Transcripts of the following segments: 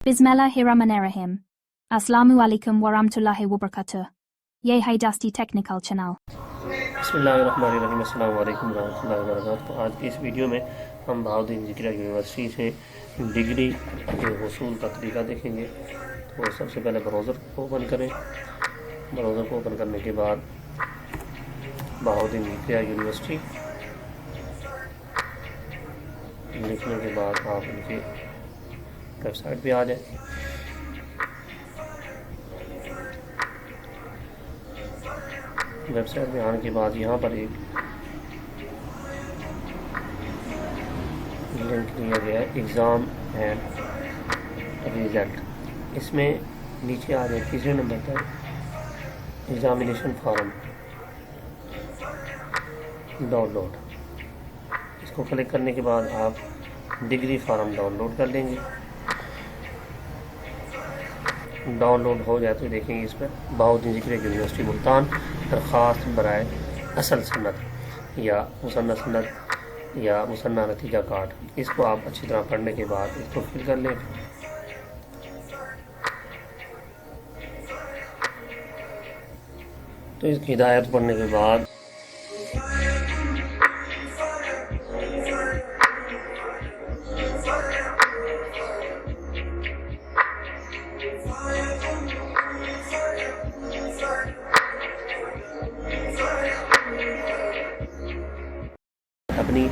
Bismillahirrahmanirrahim. Assalamu alaikum warahmatullahi wabarakatuh. ये है DASTI technical channel. बिस्मिल्लाहिर्रहमानिर्रहीम। अस्सलाम वालेकुम रहमतुल्लाहि व बरकातहू। आज की इस वीडियो में हम बहाउद्दीन ज़िक्रिया यूनिवर्सिटी से डिग्री के हुसूल का तरीका देखेंगे। तो सबसे पहले ब्राउज़र को ओपन करें। ब्राउज़र को ओपन करने के बाद बहाउद्दीन ज़िक्रिया यूनिवर्सिटी लिखने के बाद आप उनके वेबसाइट पे आ जाए। वेबसाइट में आने के बाद यहाँ पर एक लिंक दिया गया है, एग्ज़ाम एंड रिज़ल्ट। इसमें नीचे आ जाए तीसरे नंबर पर एग्ज़ामिनेशन फॉर्म डाउनलोड। इसको क्लिक करने के बाद आप डिग्री फॉर्म डाउनलोड कर लेंगे। डाउनलोड हो जाए तो देखेंगे इस पर बहाउद्दीन ज़िक्रिया यूनिवर्सिटी मुल्तान दरख्वास्त बराए असल सनद या मुसन्ना सनद या मुसन्ना नतीजा कार्ड। इसको आप अच्छी तरह पढ़ने के बाद इसको फिल कर लें। तो इसकी हिदायत पढ़ने के बाद अपनी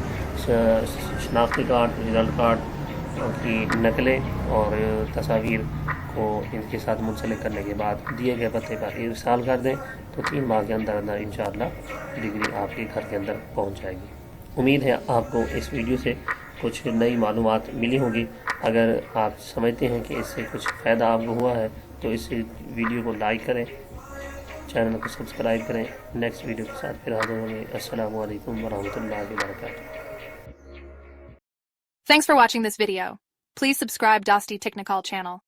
शनाख्ती कार्ड, रिज़ल्ट कार्ड की नकलें और तस्वीर को इनके साथ मुंसलिक करने के बाद दिए गए पते पर इरसाल कर दें तो 3 माह के अंदर अंदर इंशाअल्लाह डिग्री आपके घर के अंदर पहुंच जाएगी। उम्मीद है आपको इस वीडियो से कुछ नई मालूमात मिली होगी। अगर आप समझते हैं कि इससे कुछ फ़ायदा आपको हुआ है तो इस वीडियो को लाइक करें, चैनल को सब्सक्राइब करें। नेक्स्ट वीडियो के साथ फिर हाजिर होंगे। अस्सलामु अलैकुम वरहमतुल्लाहि वबरकातुहू। Thanks for watching this video. Please subscribe DASTI Technical channel.